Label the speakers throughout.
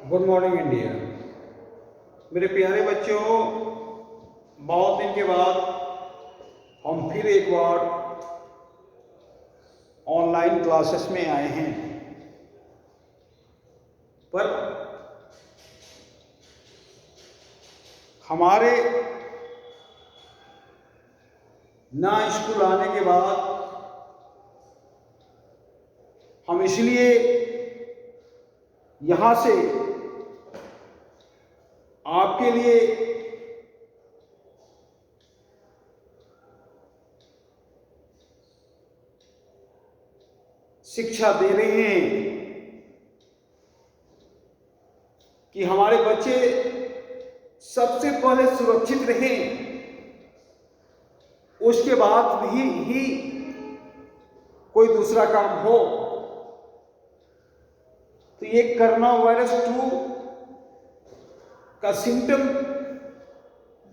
Speaker 1: Good morning India. मेरे प्यारे बच्चों, बहुत दिन के बाद हम फिर एक बार ऑनलाइन क्लासेस में आए हैं। पर हमारे ना स्कूल आने के बाद हम इसलिए यहाँ से आपके लिए शिक्षा दे रहे हैं कि हमारे बच्चे सबसे पहले सुरक्षित रहें, उसके बाद ही कोई दूसरा काम हो। तो ये कोरोना वायरस 2 का सिम्टम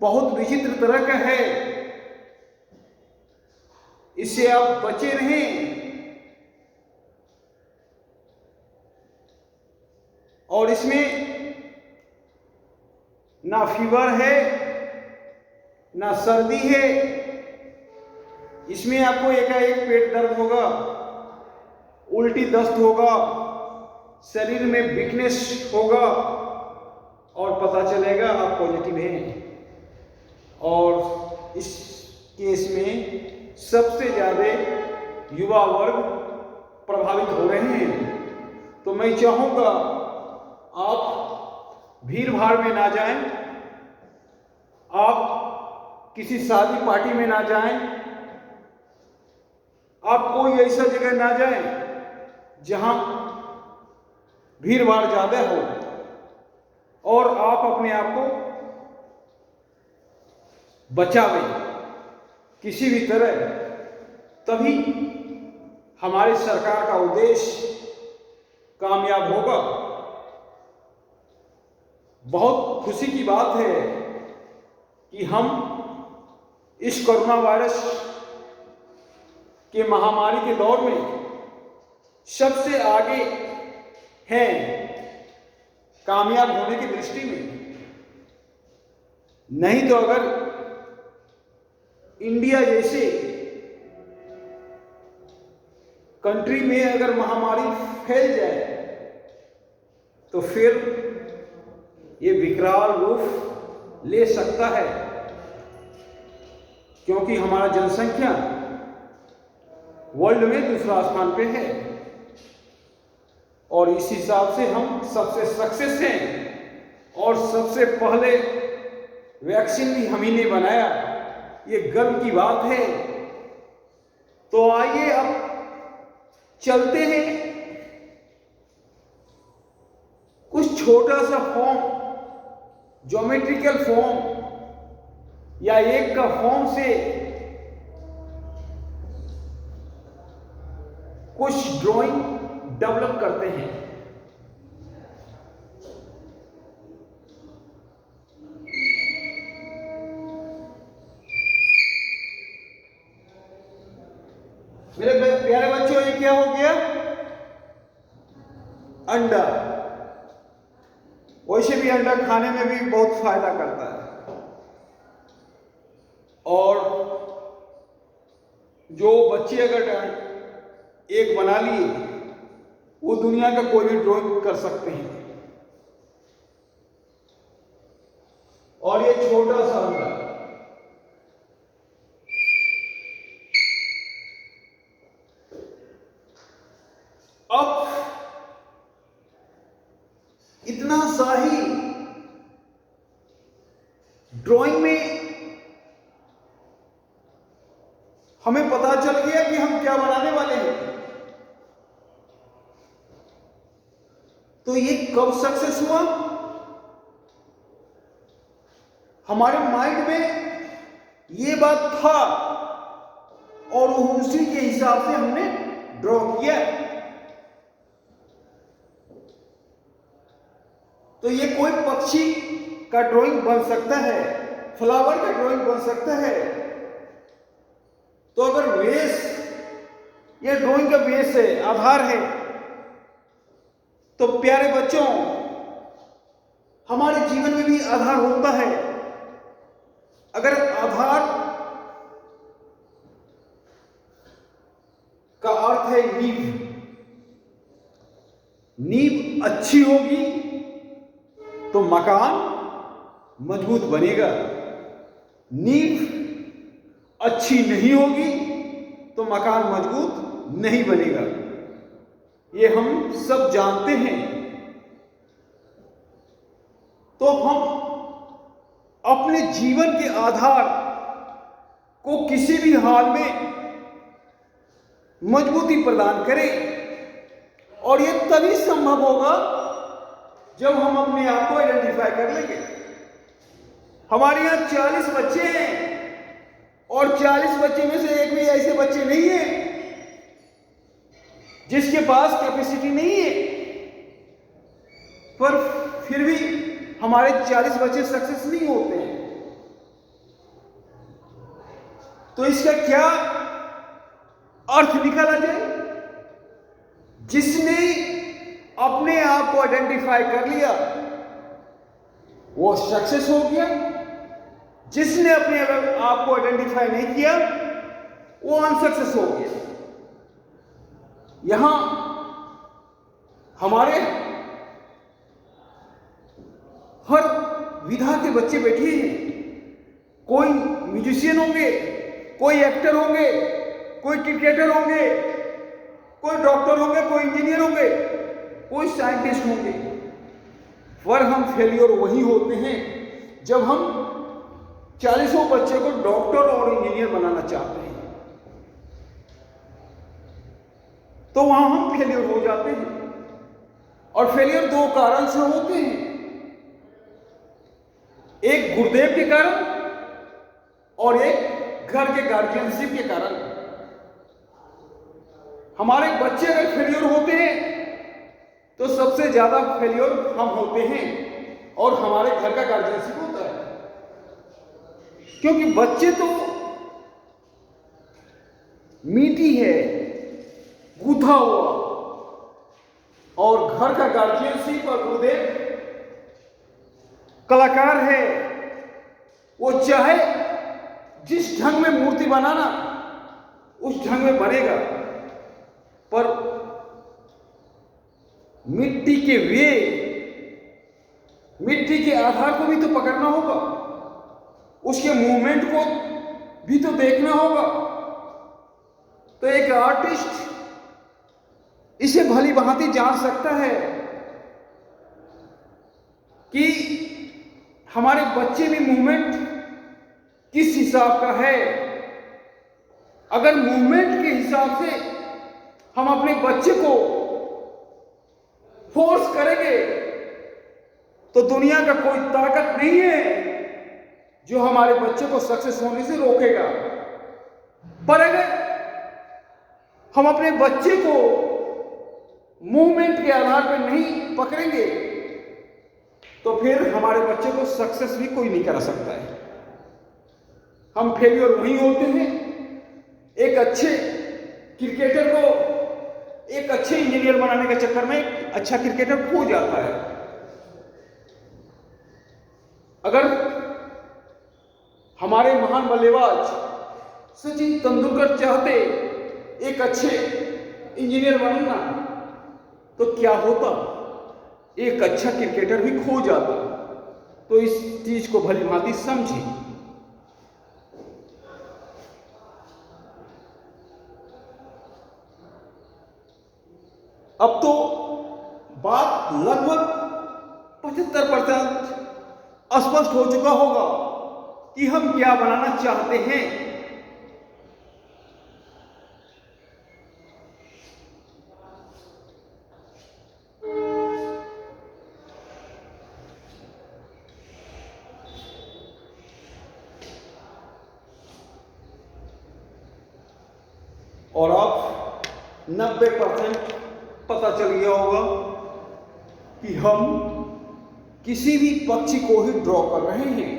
Speaker 1: बहुत विचित्र तरह का है। इससे आप बचे रहें और इसमें ना फीवर है ना सर्दी है। इसमें आपको एकाएक पेट दर्द होगा, उल्टी दस्त होगा, शरीर में वीकनेस होगा और पता चलेगा आप पॉजिटिव हैं। और इस केस में सबसे ज़्यादा युवा वर्ग प्रभावित हो रहे हैं। तो मैं चाहूँगा आप भीड़ भाड़ में ना जाएं, आप किसी शादी पार्टी में ना जाएं, आप कोई ऐसा जगह ना जाएं जहां भीड़ भाड़ ज़्यादा हो, और आप अपने आप को बचावें किसी भी तरह। तभी हमारी सरकार का उद्देश्य कामयाब होगा। बहुत खुशी की बात है कि हम इस कोरोना वायरस के महामारी के दौर में सबसे आगे हैं कामयाब होने की दृष्टि में। नहीं तो अगर इंडिया जैसे कंट्री में अगर महामारी फैल जाए तो फिर ये विकराल रूप ले सकता है, क्योंकि हमारा जनसंख्या वर्ल्ड में दूसरा स्थान पे है और इस हिसाब से हम सबसे सक्सेस हैं और सबसे पहले वैक्सीन भी हम ही ने बनाया। ये गर्व की बात है। तो आइए अब चलते हैं, कुछ छोटा सा फॉर्म, ज्योमेट्रिकल फॉर्म या एक का फॉर्म से कुछ ड्राइंग डेवलप करते हैं। मेरे प्यारे बच्चों, ये क्या हो गया? अंडा। वैसे भी अंडा खाने में भी बहुत फायदा करता है, और जो बच्चे अगर एक बना लिए वो दुनिया का कोई भी ड्राइंग कर सकते हैं। और ये छोटा सा अंडा, अब इतना सा ही ड्राइंग में हमें पता चल गया कि हम क्या बनाने वाले हैं। तो ये कब सक्सेस हुआ? हमारे माइंड में ये बात था और उसी के हिसाब से हमने ड्रॉ किया। तो ये कोई पक्षी का ड्राइंग बन सकता है, फ्लावर का ड्राइंग बन सकता है। तो अगर बेस, ये ड्राइंग का बेस है, आधार है, तो प्यारे बच्चों हमारे जीवन में भी आधार होता है। अगर आधार का अर्थ है नींव, नींव अच्छी होगी तो मकान मजबूत बनेगा, नींव अच्छी नहीं होगी तो मकान मजबूत नहीं बनेगा। ये हम सब जानते हैं। तो हम अपने जीवन के आधार को किसी भी हाल में मजबूती प्रदान करें, और ये तभी संभव होगा जब हम अपने आप को आइडेंटिफाई कर लेंगे। हमारे यहाँ 40 बच्चे हैं और 40 बच्चे में से एक भी ऐसे बच्चे नहीं है जिसके पास कैपेसिटी नहीं है, पर फिर भी हमारे 40 बच्चे सक्सेस नहीं होते हैं। तो इसका क्या अर्थ निकाला जाए? जिसने अपने आप को आइडेंटिफाई कर लिया वो सक्सेस हो गया, जिसने अपने आप को आइडेंटिफाई नहीं किया वो अनसक्सेस हो गया। यहां हमारे हर विधा के बच्चे बैठे हैं। कोई म्यूजिशियन होंगे, कोई एक्टर होंगे, कोई क्रिकेटर होंगे, कोई डॉक्टर होंगे, कोई इंजीनियर होंगे, कोई साइंटिस्ट होंगे। पर हम फेलियर वही होते हैं जब हम 40 बच्चे को डॉक्टर और इंजीनियर बनाना चाहते हैं, तो वहां हम फेलियर हो जाते हैं। और फेलियर दो कारण से होते हैं, एक गुरुदेव के कारण और एक घर के गार्जियनशिप के कारण। हमारे बच्चे अगर फेलियर होते हैं तो सबसे ज्यादा फेलियर हम होते हैं और हमारे घर का गार्जियनशिप होता है, क्योंकि बच्चे तो मीठी है, गूथा हुआ, और घर का गार्जियनशिप और गुरुदेव कलाकार है। वो चाहे जिस ढंग में मूर्ति बनाना उस ढंग में बनेगा, पर मिट्टी के वे, मिट्टी के आधार को भी तो पकड़ना होगा, उसके मूवमेंट को भी तो देखना होगा। तो एक आर्टिस्ट इसे भली भांति जान सकता है कि हमारे बच्चे में मूवमेंट किस हिसाब का है। अगर मूवमेंट के हिसाब से हम अपने बच्चे को फोर्स करेंगे तो दुनिया का कोई ताकत नहीं है जो हमारे बच्चे को सक्सेस होने से रोकेगा। पर अगर हम अपने बच्चे को मूवमेंट के आधार पर नहीं पकड़ेंगे तो फिर हमारे बच्चे को सक्सेस भी कोई नहीं करा सकता है। हम फेलियर वही होते हैं। एक अच्छे क्रिकेटर को एक अच्छे इंजीनियर बनाने के चक्कर में एक अच्छा क्रिकेटर खो जाता है। अगर हमारे महान बल्लेबाज सचिन तेंदुलकर चाहते एक अच्छे इंजीनियर बनना तो क्या होता? एक अच्छा क्रिकेटर भी खो जाता। तो इस चीज को भली भांति समझिए। अब तो बात लगभग 75% स्पष्ट हो चुका होगा कि हम क्या बनाना चाहते हैं। और अब 90% पता चल गया होगा कि हम किसी भी पक्षी को ही ड्रॉ कर रहे हैं।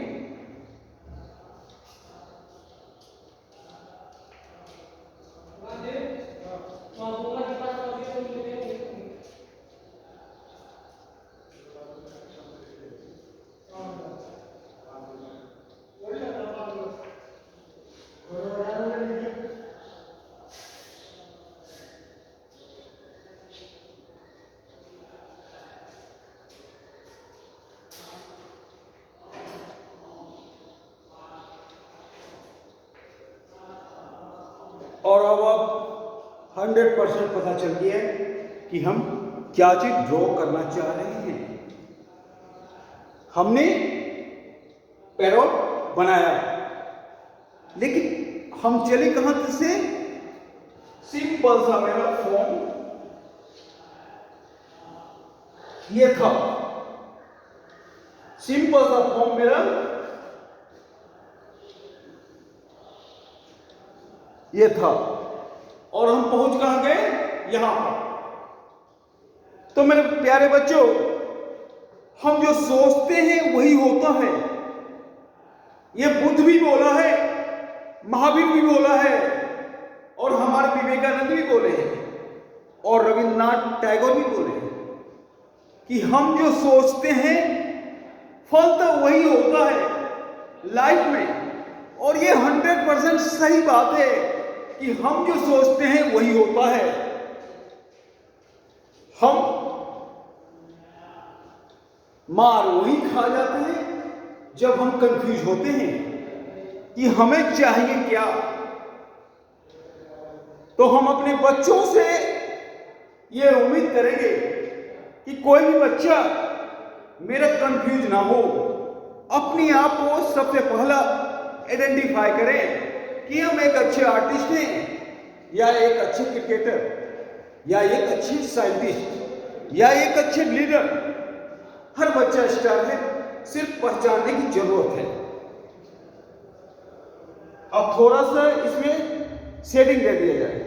Speaker 1: और अब 100% पता चल गया है कि हम क्या चीज ड्रॉ करना चाह रहे हैं। हमने पैरोट बनाया, लेकिन हम चले कहां से? सिंपल सा मेरा फॉर्म ये था, सिंपल सा फॉर्म मेरा ये था, और हम पहुंच कहां गए? यहां पर। तो मेरे प्यारे बच्चों, हम जो सोचते हैं वही होता है। ये बुद्ध भी बोला है, महावीर भी बोला है, और हमारे विवेकानंद भी बोले हैं, और रविन्द्रनाथ टैगोर भी बोले हैं कि हम जो सोचते हैं फल तो वही होता है लाइफ में। और ये 100% सही बात है कि हम जो सोचते हैं वही होता है। हम मार वही खा जाते हैं जब हम कंफ्यूज होते हैं कि हमें चाहिए क्या। तो हम अपने बच्चों से ये उम्मीद करेंगे कि कोई भी बच्चा मेरा कंफ्यूज ना हो, अपने आप को सबसे पहला आइडेंटिफाई करें कि हम एक अच्छे आर्टिस्ट हैं, या एक अच्छे क्रिकेटर, या एक अच्छे साइंटिस्ट, या एक अच्छे लीडर। हर बच्चा स्टार है, सिर्फ पहचानने की जरूरत है। अब थोड़ा सा इसमें शेडिंग दे दिया जाए।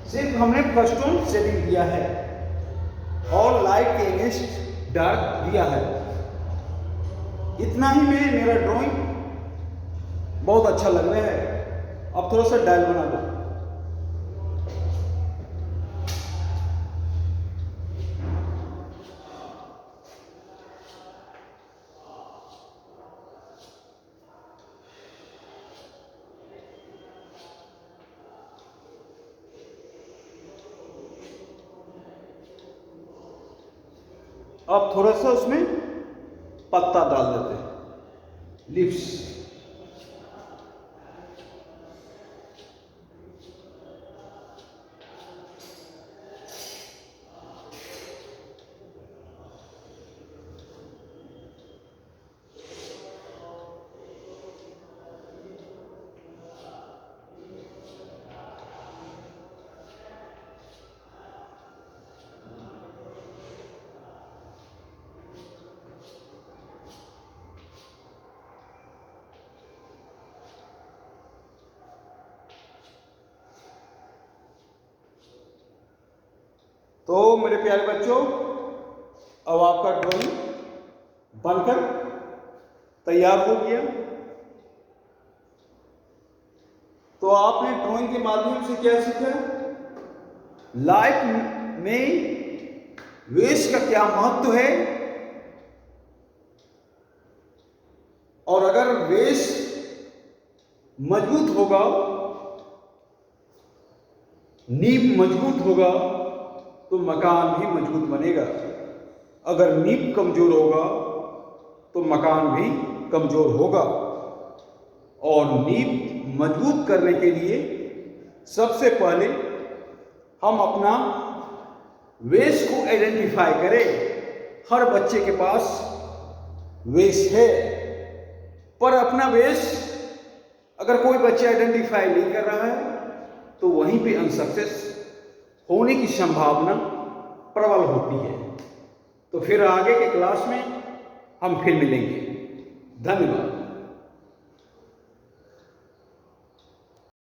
Speaker 1: सिर्फ हमने फर्स्ट टोन शेडिंग दिया है और लाइट के अगेंस्ट डार्क दिया है। इतना ही में मेरा ड्राइंग बहुत अच्छा लग रहा है। अब थोड़ा सा डायल बना दो। अब थोड़ा सा उसमें पत्ता डाल देते हैं, लीव्स। तो मेरे प्यारे बच्चों, अब आपका ड्राइंग बनकर तैयार हो गया। तो आपने ड्राइंग के माध्यम से क्या सीखा? लाइफ में वेस्ट का क्या महत्व है, और अगर वेस्ट मजबूत होगा, नींव मजबूत होगा, तो मकान भी मजबूत बनेगा। अगर नींव कमजोर होगा तो मकान भी कमजोर होगा। और नींव मजबूत करने के लिए सबसे पहले हम अपना वेस्ट को आइडेंटिफाई करें। हर बच्चे के पास वेस्ट है, पर अपना वेस्ट अगर कोई बच्चा आइडेंटिफाई नहीं कर रहा है तो वहीं पे अनसक्सेस होने की संभावना प्रबल होती है। तो फिर आगे के क्लास में हम फिर मिलेंगे। धन्यवाद।